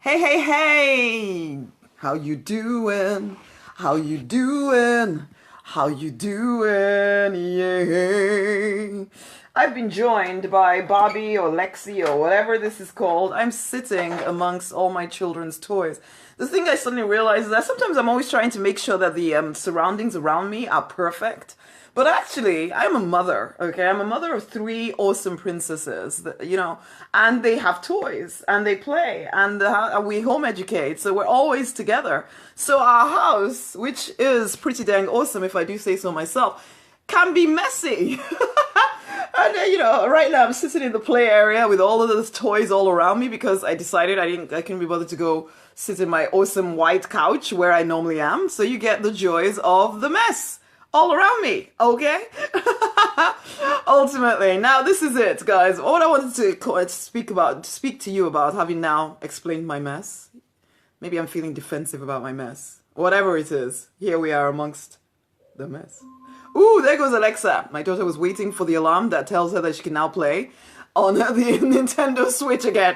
Hey, hey, hey! How you doing? How you doing? How you doing? Yeah. I've been joined by Bobby or Lexi or whatever this is called. I'm sitting amongst all my children's toys. The thing I suddenly realized is that sometimes I'm always trying to make sure that the surroundings around me are perfect. But actually, I'm a mother, okay? I'm a mother of three awesome princesses, and they have toys and they play and we home educate, so we're always together. So our house, which is pretty dang awesome if I do say so myself, can be messy. And right now I'm sitting in the play area with all of those toys all around me because I decided I couldn't be bothered to go sit in my awesome white couch where I normally am. So you get the joys of the mess all around me, okay? Ultimately, now this is it, guys. What I wanted to speak to you about, having now explained my mess. Maybe I'm feeling defensive about my mess. Whatever it is, here we are amongst the mess. Ooh, there goes Alexa. My daughter was waiting for the alarm that tells her that she can now play on the Nintendo Switch again.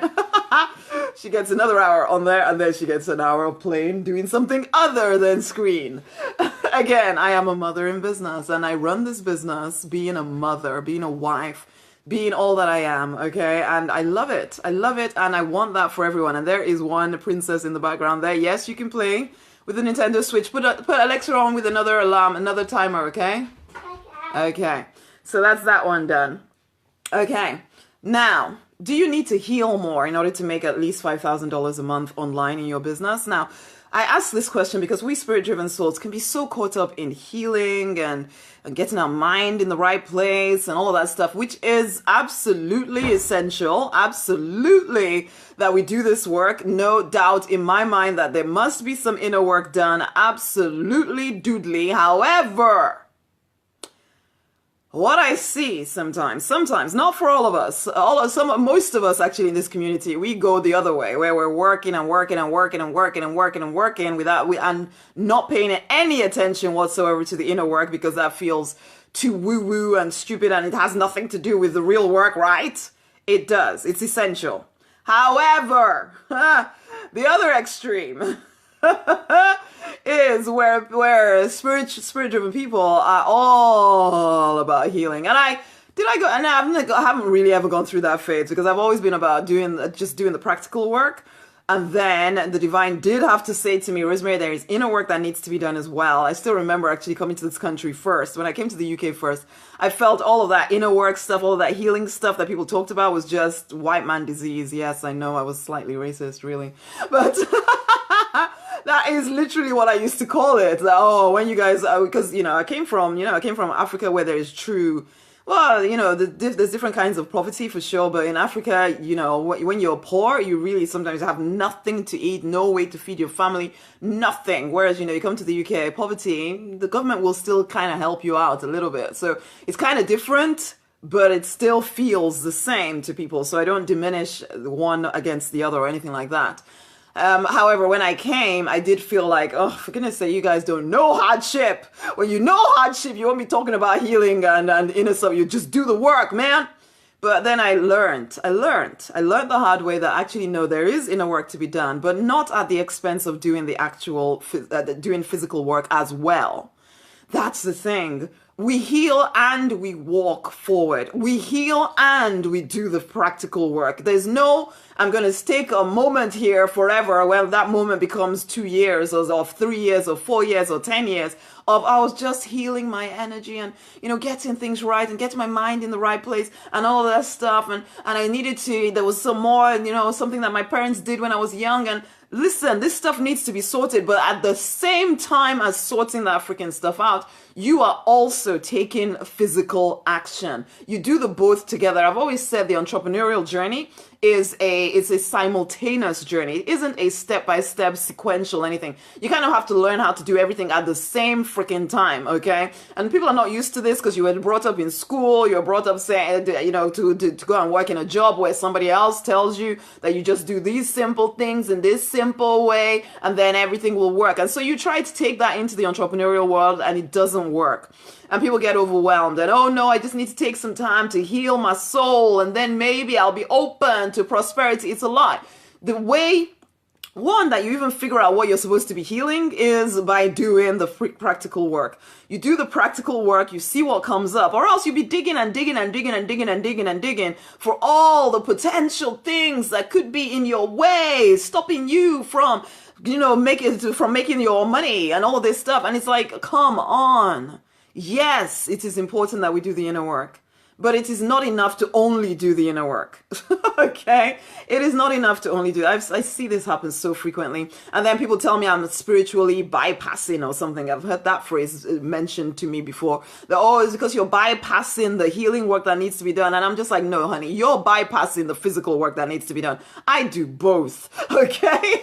She gets another hour on there, and then she gets an hour of playing, doing something other than screen. Again, I am a mother in business, and I run this business being a mother, being a wife, being all that I am, okay? And I love it. I love it, and I want that for everyone. And there is one princess in the background there. Yes, you can play with the Nintendo Switch. Put Alexa on with another alarm, another timer, okay? Okay. So that's that one done. Okay. Now, do you need to heal more in order to make at least $5,000 a month online in your business? Now, I ask this question because we spirit-driven souls can be so caught up in healing and getting our mind in the right place and all of that stuff, which is absolutely essential. Absolutely that we do this work. No doubt in my mind that there must be some inner work done. Absolutely doodly. However, what I see sometimes, not for all of us, most of us actually in this community, we go the other way, where we're working and working and working and working and working and working and not paying any attention whatsoever to the inner work because that feels too woo-woo and stupid and it has nothing to do with the real work, right? It does. It's essential. However, the other extreme is where spirit-driven people are all about healing. And I haven't really ever gone through that phase because I've always been about doing the practical work. And then the divine did have to say to me, Rosemary, there is inner work that needs to be done as well. I still remember actually coming to this country first. When I came to the UK first, I felt all of that inner work stuff, all of that healing stuff that people talked about was just white man disease. Yes, I know I was slightly racist, really. But that is literally what I used to call it. Oh, when you guys, because, I came from Africa where there is true, well, there's different kinds of poverty for sure. But in Africa, when you're poor, you really sometimes have nothing to eat, no way to feed your family, nothing. Whereas, you come to the UK, poverty, the government will still kind of help you out a little bit. So it's kind of different, but it still feels the same to people. So I don't diminish one against the other or anything like that. However, when I came, I did feel like, oh, for goodness sake, you guys don't know hardship. When you know hardship, you won't be talking about healing and inner stuff. You just do the work, man. But then I learned the hard way that actually, no, there is inner work to be done, but not at the expense of doing the actual, doing physical work as well. That's the thing. We heal and we walk forward. We heal and we do the practical work. There's no, I'm going to take a moment here forever. Well, that moment becomes 2 years or 3 years or 4 years or 10 years of I was just healing my energy and, getting things right and getting my mind in the right place and all of that stuff. And I needed to, there was some more, something that my parents did when I was young. And listen, this stuff needs to be sorted, but at the same time as sorting that freaking stuff out, you are also taking physical action. You do the both together. I've always said the entrepreneurial journey is a simultaneous journey. It isn't a step-by-step sequential anything. You kind of have to learn how to do everything at the same freaking time, okay? And people are not used to this because you were brought up in school, you're brought up saying, to go and work in a job where somebody else tells you that you just do these simple things in this simple way and then everything will work. And so you try to take that into the entrepreneurial world and it doesn't work. And people get overwhelmed and, oh no, I just need to take some time to heal my soul and then maybe I'll be open to prosperity. It's a lie. The way One, that you even figure out what you're supposed to be healing is by doing the practical work. You do the practical work, you see what comes up, or else you'll be digging and digging and digging and digging and digging and digging for all the potential things that could be in your way, stopping you from, making your money and all this stuff. And it's like, come on. Yes, it is important that we do the inner work. But it is not enough to only do the inner work. Okay? It is not enough to only do. I see this happen so frequently. And then people tell me I'm spiritually bypassing or something. I've heard that phrase mentioned to me before. That, oh, it's because you're bypassing the healing work that needs to be done. And I'm just like, no, honey, you're bypassing the physical work that needs to be done. I do both. Okay?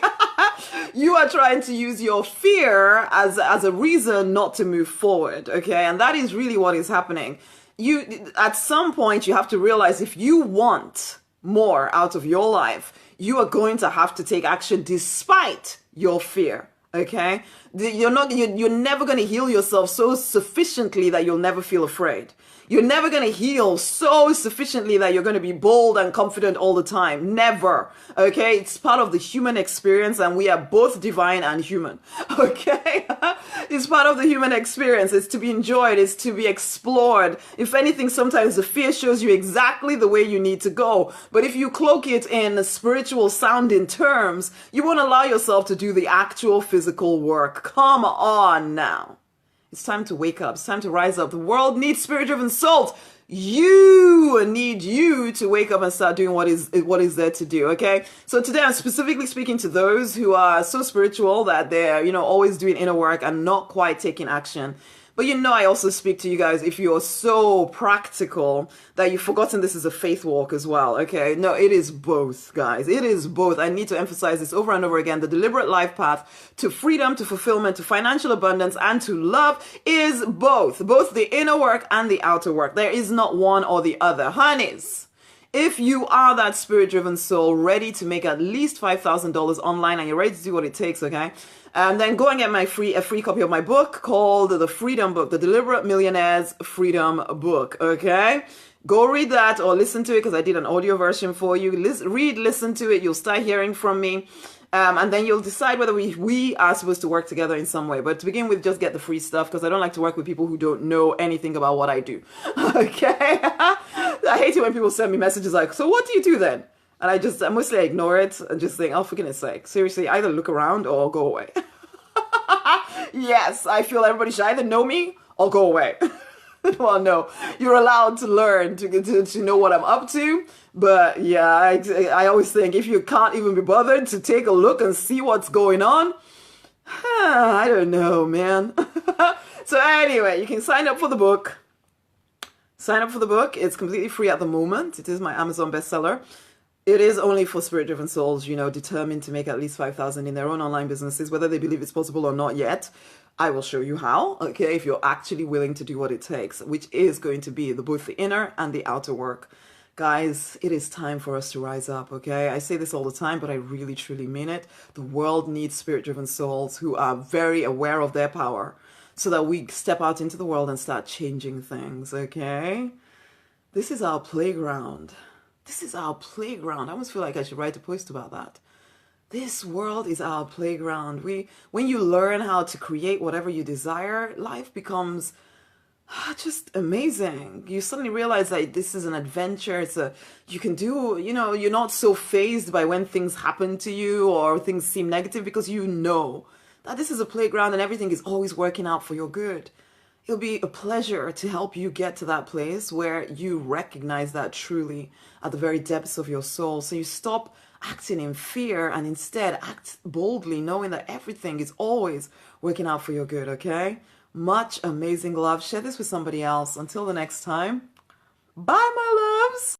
You are trying to use your fear as a reason not to move forward. Okay? And that is really what is happening. At some point, you have to realize if you want more out of your life, you are going to have to take action despite your fear. Okay? You're never going to heal yourself so sufficiently that you'll never feel afraid. You're never going to heal so sufficiently that you're going to be bold and confident all the time. Never. Okay? It's part of the human experience, and we are both divine and human. Okay? It's part of the human experience. It's to be enjoyed. It's to be explored. If anything, sometimes the fear shows you exactly the way you need to go. But if you cloak it in spiritual sounding terms, you won't allow yourself to do the actual physical work. Come on now. It's time to wake up. It's time to rise up. The world needs spirit-driven souls. You need you to wake up and start doing what is there to do. Okay. So today I'm specifically speaking to those who are so spiritual that they're, always doing inner work and not quite taking action. But I also speak to you guys if you're so practical that you've forgotten this is a faith walk as well. Okay. No, it is both, guys. It is both. I need to emphasize this over and over again. The deliberate life path to freedom, to fulfillment, to financial abundance, and to love is both the inner work and the outer work. There is not one or the other. Honeys, if you are that spirit-driven soul ready to make at least $5,000 online and you're ready to do what it takes, okay? And then go and get a free copy of my book called The Freedom Book, The Deliberate Millionaire's Freedom Book, okay? Go read that or listen to it because I did an audio version for you. Listen to it. You'll start hearing from me. And then you'll decide whether we are supposed to work together in some way. But to begin with, just get the free stuff because I don't like to work with people who don't know anything about what I do. Okay? I hate it when people send me messages like, so what do you do then? And I mostly ignore it and just think, oh, for goodness sake, seriously, either look around or go away. Yes, I feel everybody should either know me or go away. Well, no, you're allowed to learn to know what I'm up to. But yeah, I always think if you can't even be bothered to take a look and see what's going on, I don't know, man. So anyway, you can sign up for the book. Sign up for the book. It's completely free at the moment. It is my Amazon bestseller. It is only for spirit-driven souls, determined to make at least 5,000 in their own online businesses, whether they believe it's possible or not yet. I will show you how, okay, if you're actually willing to do what it takes, which is going to be both the inner and the outer work. Guys, it is time for us to rise up, okay? I say this all the time, but I really, truly mean it. The world needs spirit-driven souls who are very aware of their power so that we step out into the world and start changing things, okay? This is our playground. This is our playground. I almost feel like I should write a post about that. This world is our playground. When you learn how to create whatever you desire, life becomes just amazing. You suddenly realize that this is an adventure. You can do, you're not so fazed by when things happen to you or things seem negative because you know that this is a playground and everything is always working out for your good. It'll be a pleasure to help you get to that place where you recognize that truly at the very depths of your soul. So you stop acting in fear and instead act boldly, knowing that everything is always working out for your good, okay? Much amazing love. Share this with somebody else. Until the next time, bye, my loves.